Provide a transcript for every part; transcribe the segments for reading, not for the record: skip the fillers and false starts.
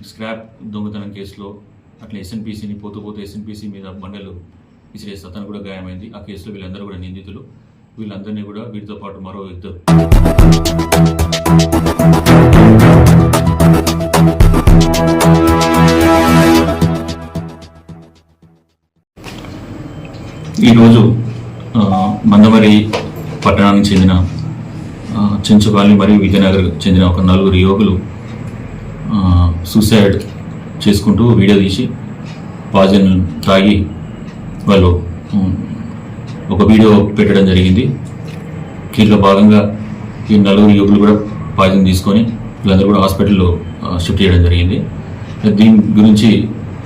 Scrap దొంగతనం కేసులో అట్లా ఎస్ఎన్పిసిని పోతూ ఎస్ఎన్పిసి మీద బండలు విసిరేస్తే అతను కూడా గాయమైంది. ఆ కేసులో వీళ్ళందరూ కూడా నిందితులు. వీళ్ళందరినీ కూడా వీటితో పాటు మరో ఇద్దరు ఈరోజు మందమరి పట్టణానికి చెందిన చెంచుకాలి మరియు విజయనగర్ చెందిన ఒక 4 యువకులు సూసైడ్ చేసుకుంటూ వీడియో తీసి పాయిజన్ తాగి వాళ్ళు ఒక వీడియో పెట్టడం జరిగింది. దీంట్లో భాగంగా ఈ 4 యువకులు కూడా పాయిజన్ తీసుకొని వీళ్ళందరూ కూడా హాస్పిటల్లో షిఫ్ట్ చేయడం జరిగింది. దీని గురించి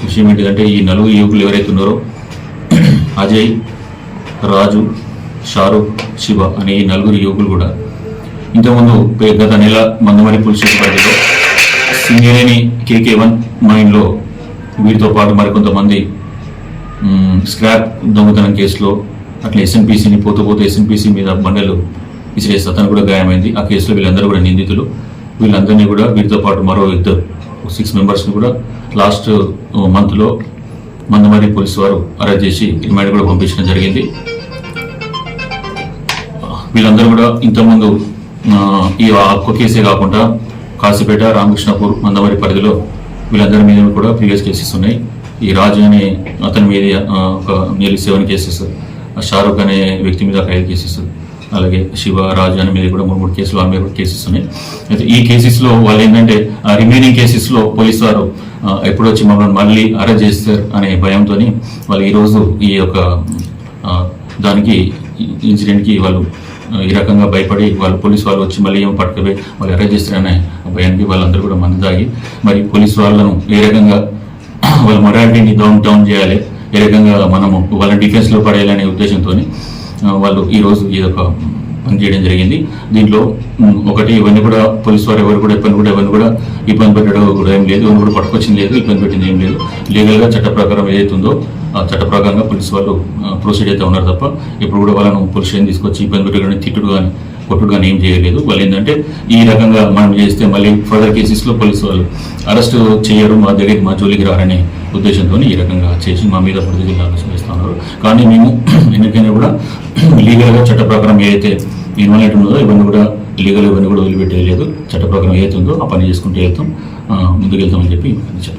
విషయం ఏంటంటే ఈ 4 యువకులు ఎవరైతే ఉన్నారో అజయ్, రాజు, షారూక్, శివ అనే ఈ 4 యువకులు కూడా ఇంతకుముందు గత నెల మందమరి పోలీస్ స్టేషన్ పరిధిలో సింగరేణి KK1 మైన్లో వీటితో పాటు మరికొంతమంది స్క్రాప్ దొంగతనం కేసులో అట్లా ఎస్ఎన్పిసిని పోతూ ఎస్ఎన్పిసి మీద బండలు విసిరేస్తే అతను కూడా గాయమైంది. ఆ కేసులో వీళ్ళందరూ కూడా నిందితులు. వీళ్ళందరినీ కూడా వీటితో పాటు మరో ఇద్దరు 6 మెంబర్స్ని కూడా లాస్ట్ మంత్లో మందమరి పోలీసు వారు అరెస్ట్ చేసి రిమాండ్ కూడా పంపించడం జరిగింది. వీళ్ళందరూ కూడా ఇంతకుముందు ఈ ఒక్క కేసే కాకుండా కాశీపేట, రామకృష్ణపూర్, మందమరి పరిధిలో వీళ్ళందరి మీద కూడా ప్రీవియస్ కేసెస్ ఉన్నాయి. ఈ రాజు అనే అతని మీద ఒక నియర్లీ 7 కేసెస్, షారూక్ అనే వ్యక్తి మీద ఒక 5 కేసెస్, అలాగే శివ, రాజు అనే మీద కూడా 3 కేసులు, వాళ్ళ మీద కూడా కేసెస్ ఉన్నాయి. అయితే ఈ కేసెస్లో వాళ్ళు ఏంటంటే రిమైనింగ్ కేసెస్లో పోలీసు వారు ఎప్పుడు వచ్చి మమ్మల్ని మళ్ళీ అరెస్ట్ చేస్తారు అనే భయంతో వాళ్ళు ఈరోజు ఈ యొక్క దానికి ఇన్సిడెంట్కి వాళ్ళు ఈ రకంగా భయపడి వాళ్ళు పోలీసు వాళ్ళు వచ్చి మళ్ళీ ఏమో పట్టుకుపోయి వాళ్ళు అరెస్ట్ చేస్తారనే భయానికి వాళ్ళందరూ కూడా మందు తాగి మరి పోలీసు వాళ్ళను ఏ రకంగా వాళ్ళ మొరాలిటీని డౌన్ చేయాలి, ఏ రకంగా మనము వాళ్ళ డిఫెన్స్లో పడేయాలనే ఉద్దేశంతో వాళ్ళు ఈరోజు ఈ యొక్క పని చేయడం జరిగింది. దీంట్లో ఒకటి ఇవన్నీ కూడా పోలీసు వారు ఎవరు కూడా ఎవరిని కూడా ఇబ్బంది పెట్టడం కూడా ఏం లేదు, ఎవరు కూడా పట్టుకొచ్చింది లేదు, ఇబ్బంది పెట్టింది ఏం లేదు. లీగల్గా చట్ట ప్రకారం ఏదైతుందో ఆ చట్ట ప్రకారంగా పోలీసు వాళ్ళు ప్రొసీడ్ అయితే ఉన్నారు తప్ప ఇప్పుడు కూడా వాళ్ళను పోలీస్ స్టేషన్ తీసుకొచ్చి ఇబ్బంది పెట్టడం, తిట్టుడు కానీ కొట్టుడు కానీ ఏం చేయలేదు. వాళ్ళు ఏంటంటే ఈ రకంగా మనం చేస్తే మళ్ళీ ఫర్దర్ కేసెస్లో పోలీసు వాళ్ళు అరెస్ట్ చేయరు, మా దగ్గరికి మా జోలికి రారనే ఉద్దేశంతో ఈ రకంగా చేసి మా మీద ప్రతిదీ ఆలోచన చేస్తూ ఉన్నారు. కానీ మేము ఎందుకైనా కూడా లీగల్గా చట్ట ప్రకారం ఏదైతే ఇన్వాల్వ్ ఉన్నదో ఇవన్నీ కూడా లీగల్ ఇవన్నీ కూడా వదిలిపెట్టేయలేదు. చట్ట ప్రకారం ఏదైతే ఉందో ఆ పని చేసుకుంటూ వెళ్తాం, ముందుకు వెళ్తామని చెప్పి చెప్పారు.